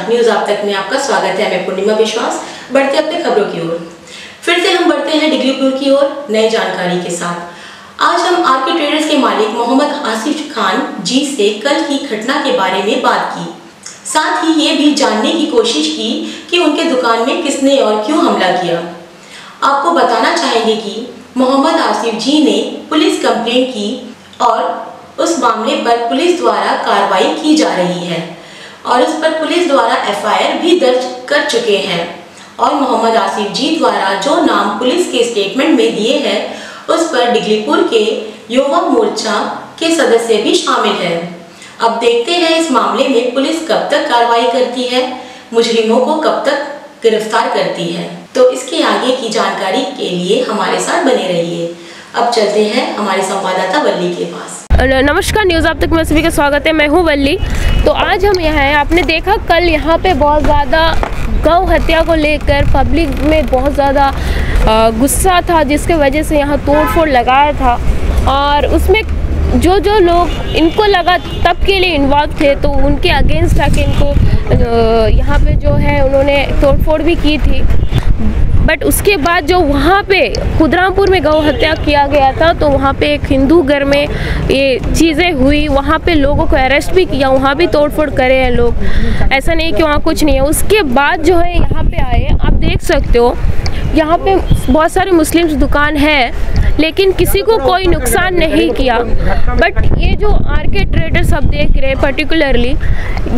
News आप तक में आपका स्वागत है। मैं पूर्णिमा विश्वास। बढ़ते अपने खबरों की ओर। फिर से हम बढ़ते हैं डिगलीपुर की ओर नई जानकारी के साथ। आज हम आरके ट्रेडर्स के मालिक मोहम्मद आसिफ खान जी से कल की घटना के बारे में बात की। साथ ही ये भी जानने की कोशिश की कि उनके दुकान में किसने और क्यों हमला किया। आपको बताना चाहेंगे कि मोहम्मद आसिफ जी ने पुलिस कंप्लेंट की और उस मामले पर पुलिस द्वारा कार्रवाई की जा रही है और उस पर पुलिस द्वारा एफआईआर भी दर्ज कर चुके हैं। और मोहम्मद आसिफ जी द्वारा जो नाम पुलिस के स्टेटमेंट में दिए हैं उस पर डिगलीपुर के युवा मोर्चा के सदस्य भी शामिल हैं। अब देखते हैं इस मामले में पुलिस कब तक कार्रवाई करती है, मुजरिमों को कब तक गिरफ्तार करती है। तो इसके आगे की जानकारी के लिए हमारे साथ बने रहिए। अब चलते हैं हमारे संवाददाता वल्ली के पास। नमस्कार, न्यूज़ आप तक में सभी का स्वागत है। मैं हूं वल्ली। तो आज हम यहाँ हैं। आपने देखा कल यहाँ पे बहुत ज़्यादा गौ हत्या को लेकर पब्लिक में बहुत ज़्यादा गुस्सा था, जिसके वजह से यहाँ तोड़फोड़ लगाया था और उसमें जो लोग इनको लगा तब के लिए इन्वॉल्व थे तो उनके अगेंस्ट आके इनको यहाँ पे जो है उन्होंने तोड़फोड़ भी की थी। बट उसके बाद जो वहाँ पे खुदरामपुर में गौ हत्या किया गया था तो वहाँ पे एक हिंदू घर में ये चीज़ें हुई, वहाँ पे लोगों को अरेस्ट भी किया, वहाँ भी तोड़फोड़ करे हैं लोग। ऐसा नहीं कि वहाँ कुछ नहीं है। उसके बाद जो है यहाँ पे आए, आप देख सकते हो यहाँ पे बहुत सारे मुस्लिम्स दुकान है लेकिन किसी को कोई नुकसान नहीं किया। बट ये जो आरके ट्रेडर्स सब देख रहे हैं पर्टिकुलरली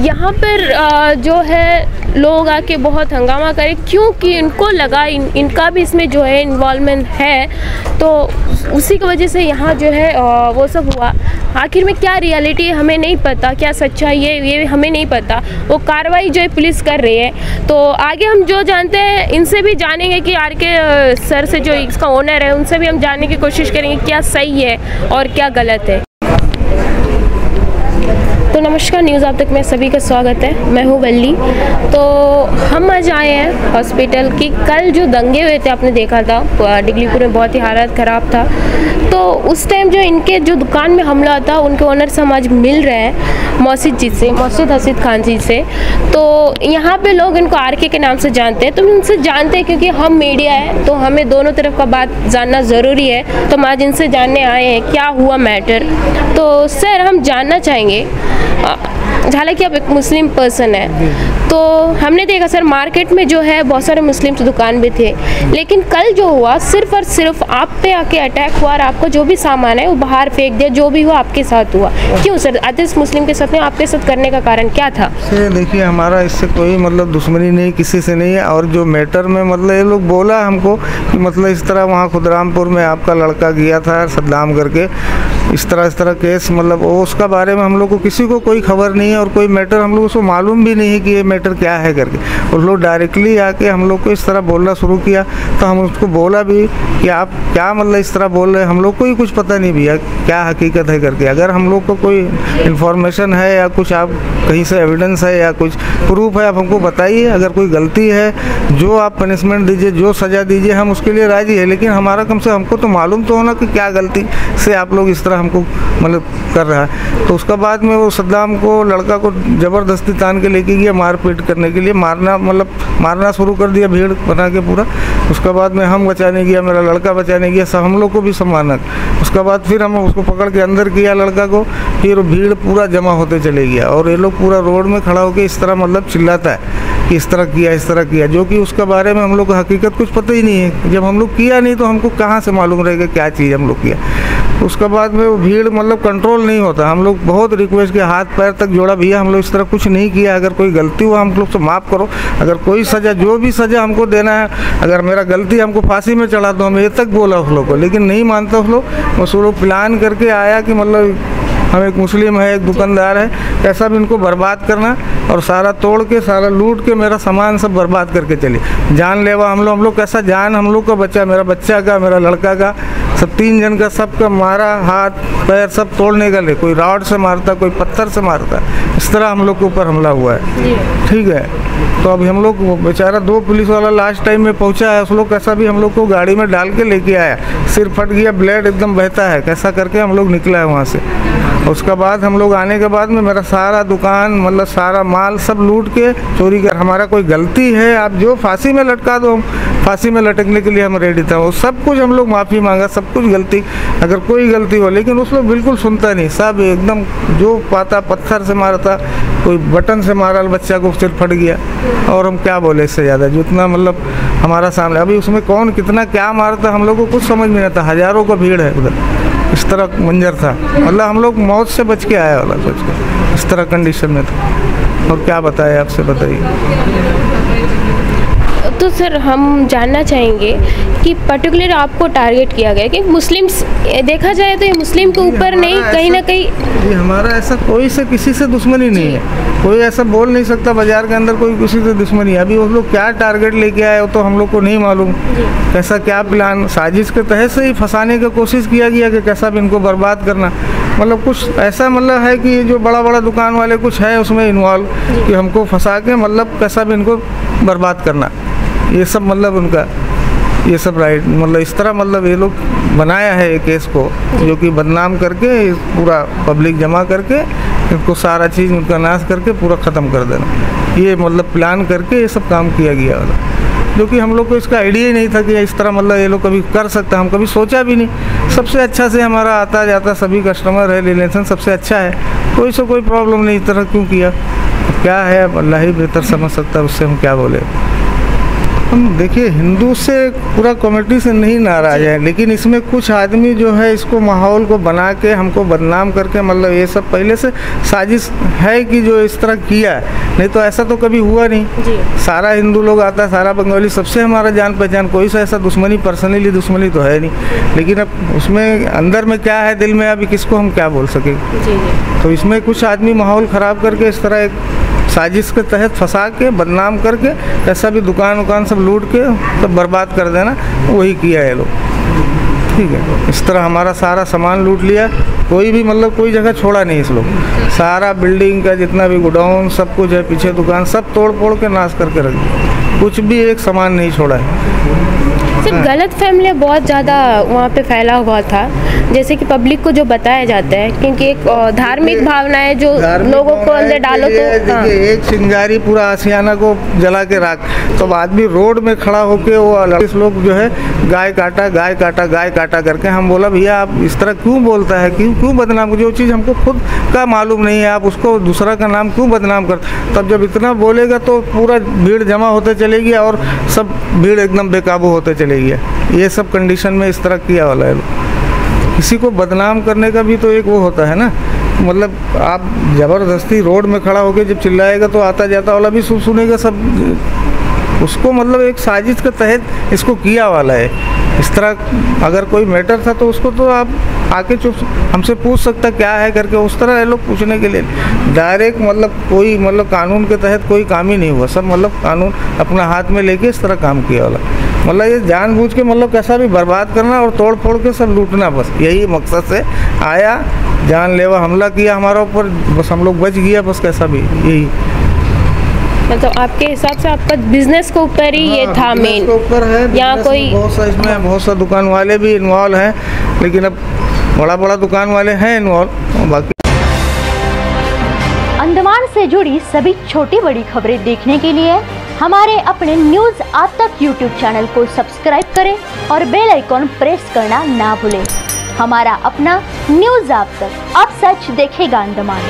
यहाँ पर जो है लोग आके बहुत हंगामा करे क्योंकि इनको लगा इनका भी इसमें जो है इन्वॉल्वमेंट है, तो उसी की वजह से यहाँ जो है वो सब हुआ। आखिर में क्या रियलिटी है हमें नहीं पता, क्या सच्चाई है ये हमें नहीं पता। वो कार्रवाई जो है पुलिस कर रही है। तो आगे हम जो जानते हैं इनसे भी जानेंगे कि आरके सर से जो इसका ओनर है उनसे भी हम जानने की कोशिश करेंगे क्या सही है और क्या गलत है। तो नमस्कार, न्यूज़ आप तक में सभी का स्वागत है। मैं हूँ वल्ली। तो हम आज आए हैं हॉस्पिटल की। कल जो दंगे हुए थे आपने देखा था, डिगलीपुर में बहुत ही हालत ख़राब था। तो उस टाइम जो इनके जो दुकान में हमला था उनके ओनर से हम आज मिल रहे हैं मोहम्मद आसिफ खान जी से। तो यहाँ पे लोग इनको आरके के नाम से जानते हैं। तो हम उनसे जानते हैं क्योंकि हम मीडिया है तो हमें दोनों तरफ का बात जानना ज़रूरी है। तो हम आज इनसे जानने आए हैं क्या हुआ मैटर। तो सर हम जानना चाहेंगे, हालांकि आप एक मुस्लिम पर्सन है तो हमने देखा सर मार्केट में जो है बहुत सारे मुस्लिम दुकान भी थे, लेकिन कल जो हुआ सिर्फ और सिर्फ आप पे आके अटैक हुआ और आपका जो भी सामान है वो बाहर फेंक दिया, जो भी हुआ आपके साथ हुआ। क्यों सर अदर्स मुस्लिम के साथ में आपके साथ करने का कारण क्या था? देखिए हमारा इससे कोई मतलब दुश्मनी नहीं, किसी से नहीं है। और जो मैटर में मतलब ये लोग बोला हमको कि मतलब इस तरह वहाँ खुदरामपुर में आपका लड़का गया था सद्दाम करके, इस तरह केस मतलब वो उसका बारे में हम लोग को किसी को कोई खबर नहीं है और कोई मैटर हम लोग को मालूम भी नहीं है कि ये मैटर क्या है करके। उन लोग डायरेक्टली आके हम लोग को इस तरह बोलना शुरू किया तो हम उसको बोला भी कि आप क्या मतलब इस तरह बोल रहे हैं, हम लोग को ही कुछ पता नहीं भैया क्या हकीकत है करके। अगर हम लोग को कोई इन्फॉर्मेशन है या कुछ आप कहीं से एविडेंस है या कुछ प्रूफ है आप हमको बताइए। अगर कोई गलती है जो आप पनिशमेंट दीजिए, जो सज़ा दीजिए, हम उसके लिए राज़ी है। लेकिन हमारा कम से हमको तो मालूम तो होना कि क्या गलती से आप लोग इस तरह हमको मतलब कर रहा है। तो उसका बाद में वो सद्दाम को लड़का को ज़बरदस्ती तान के लेके गया मारपीट करने के लिए, मारना शुरू कर दिया भीड़ बना के पूरा। उसके बाद में हम बचाने गया, मेरा लड़का बचाने गया, सब हम लोग को भी सम्मान। उसके बाद फिर हम उसको पकड़ के अंदर किया लड़का को, फिर भीड़ पूरा जमा होते चले गया और ये लोग पूरा रोड में खड़ा होकर इस तरह मतलब चिल्लाता है कि इस तरह किया, जो कि उसके बारे में हम लोग को हकीकत कुछ पता ही नहीं है। जब हम लोग किया नहीं तो हमको कहाँ से मालूम रहेगा क्या चीज़ हम लोग किया। उसके बाद में वो भीड़ मतलब कंट्रोल नहीं होता। हम लोग बहुत रिक्वेस्ट किया, हाथ पैर तक जोड़ा, भैया हम लोग इस तरह कुछ नहीं किया, अगर कोई गलती हुआ हम लोग से माफ़ करो, अगर कोई सज़ा जो भी सज़ा हमको देना है, अगर मेरा गलती हमको फांसी में चढ़ा दो, हम ये तक बोला उस लोग को। लेकिन नहीं मानता उस लोग। बस वो लोग प्लान करके आया कि मतलब हम एक मुस्लिम है, एक दुकानदार है, कैसा भी इनको बर्बाद करना और सारा तोड़ के सारा लूट के मेरा सामान सब बर्बाद करके चले। जानलेवा हम लोग कैसा जान हम लोग का बच्चा, मेरा बच्चा का, मेरा लड़का का, सब 3 जन का सबका मारा, हाथ पैर सब तोड़ने का ले, कोई रॉड से मारता, कोई पत्थर से मारता। इस तरह हम लोग के ऊपर हमला हुआ है। ठीक है, तो अभी हम लोग बेचारा 2 पुलिस वाला लास्ट टाइम में पहुंचा है, उस लोग कैसा भी हम लोग को गाड़ी में डाल के लेके आया, सिर फट गया, ब्लड एकदम बहता है, कैसा करके हम लोग निकला है वहाँ से। उसके बाद हम लोग आने के बाद में मेरा सारा दुकान मतलब सारा माल सब लूट के चोरी कर, हमारा कोई गलती है आप जो फांसी में लटका दो, फांसी में लटकने के लिए हम रेडी था। वो सब कुछ हम लोग माफ़ी मांगा, सब कुछ गलती अगर कोई गलती हो, लेकिन उस लोग बिल्कुल सुनता नहीं, सब एकदम जो पाता पत्थर से मारता, कोई बटन से मारा, बच्चा को सिर फट गया। और हम क्या बोले इससे ज़्यादा, जितना मतलब हमारा सामने अभी उसमें कौन कितना क्या मारता हम लोग को कुछ समझ में नहीं आता। हज़ारों का भीड़ है उधर, इस तरह मंजर था, मतलब हम लोग मौत से बच के आया वाला सोच के, इस तरह कंडीशन में था। और क्या बताए आपसे, बताइए। तो सर हम जानना चाहेंगे कि पर्टिकुलर आपको टारगेट किया गया कि मुस्लिम्स, देखा जाए तो ये मुस्लिम के ऊपर नहीं, कहीं ना कहीं ये हमारा ऐसा कोई से किसी से दुश्मनी नहीं है, कोई ऐसा बोल नहीं सकता बाजार के अंदर कोई किसी से दुश्मनी है। अभी वो लोग क्या टारगेट लेके आए वो तो हम लोग को नहीं मालूम, कैसा क्या प्लान, साजिश के तहत से ही फंसाने की कोशिश किया गया कि कैसा भी इनको बर्बाद करना। मतलब कुछ ऐसा मतलब है कि जो बड़ा बड़ा दुकान वाले कुछ है उसमें इन्वॉल्व, कि हमको फंसा के मतलब कैसा भी इनको बर्बाद करना, ये सब मतलब उनका ये सब राइट, मतलब इस तरह मतलब ये लोग बनाया है एक केस को, जो कि बदनाम करके पूरा पब्लिक जमा करके इनको सारा चीज़ उनका नाश करके पूरा ख़त्म कर देना, ये मतलब प्लान करके ये सब काम किया गया वाला, जो कि हम लोग को इसका आइडिया ही नहीं था कि इस तरह मतलब ये लोग कभी कर सकता, हम कभी सोचा भी नहीं। सबसे अच्छा से हमारा आता जाता सभी कस्टमर है, रिलेशन सबसे अच्छा है, कोई से कोई प्रॉब्लम नहीं, इस तरह क्यों किया, क्या है अल्लाह ही बेहतर समझ सकता है, उससे हम क्या बोले। हम देखिए हिंदू से पूरा कमेटी से नहीं नाराज है, लेकिन इसमें कुछ आदमी जो है इसको माहौल को बना के हमको बदनाम करके मतलब ये सब पहले से साजिश है कि जो इस तरह किया है, नहीं तो ऐसा तो कभी हुआ नहीं जी। सारा हिंदू लोग आता है, सारा बंगाली, सबसे हमारा जान पहचान, कोई सा ऐसा दुश्मनी पर्सनली दुश्मनी तो है नहीं, लेकिन अब उसमें अंदर में क्या है दिल में अभी किसको हम क्या बोल सकें। तो इसमें कुछ आदमी माहौल ख़राब करके इस तरह एक साजिश के तहत फंसा के बदनाम करके कैसा भी दुकान सब लूट के सब बर्बाद कर देना, वही किया है लोग। ठीक है, इस तरह हमारा सारा सामान लूट लिया, कोई भी मतलब कोई जगह छोड़ा नहीं इस लोग, सारा बिल्डिंग का जितना भी गोडाउन सब कुछ है, पीछे दुकान सब तोड़ फोड़ के नाश करके रख दिया, कुछ भी एक सामान नहीं छोड़ा है। सिर्फ गलत फैमिली बहुत ज़्यादा वहाँ पे फैला हुआ था, जैसे कि पब्लिक को जो बताया जाता है, क्योंकि एक धार्मिक भावना है जो लोगों को अंदर डालो तो हाँ। एक चिंगारी पूरा आशियाना को जला के रख, तो आदमी रोड में खड़ा होके वो इस लोग जो है गाय काटा गाय काटा गाय काटा करके, हम बोला भैया आप इस तरह क्यों बोलता है, क्यों बदनाम, जो चीज़ हमको खुद का मालूम नहीं है आप उसको दूसरा का नाम क्यों बदनाम कर। तब जब इतना बोलेगा तो पूरा भीड़ जमा होते चलेगी और सब भीड़ एकदम बेकाबू होते चलेगी। ये सब कंडीशन में इस तरह किया वाला है। किसी को बदनाम करने का भी तो एक वो होता है ना, मतलब आप ज़बरदस्ती रोड में खड़ा होकर जब चिल्लाएगा तो आता जाता वाला भी सुनेगा सब, उसको मतलब एक साजिश के तहत इसको किया वाला है। इस तरह अगर कोई मैटर था तो उसको तो आप आके चुप हमसे पूछ सकता क्या है करके, उस तरह ये लोग पूछने के लिए डायरेक्ट मतलब कोई मतलब कानून के तहत कोई काम ही नहीं हुआ, सब मतलब कानून अपना हाथ में लेके इस तरह काम किया वाला, मतलब ये जानबूझ के मतलब कैसा भी बर्बाद करना और तोड़ फोड़ के सब लूटना, बस यही मकसद से आया, जानलेवा हमला किया हमारा ऊपर, बस हम लोग बच गया, बस कैसा भी यही। मतलब आपके हिसाब से आपका बिजनेस के ऊपर ही ये था मेन, ऊपर है यहाँ कोई बहुत सा, इसमें बहुत सा दुकान वाले भी इन्वॉल्व हैं, लेकिन अब बड़ा दुकान वाले हैं इन्वॉल्व। बाकी अंडमान से जुड़ी सभी छोटी बड़ी खबरें देखने के लिए हमारे अपने न्यूज आज तक यूट्यूब चैनल को सब्सक्राइब करें और बेल आइकॉन प्रेस करना ना भूलें। हमारा अपना न्यूज आज तक, अब सच देखेगा अंडमान।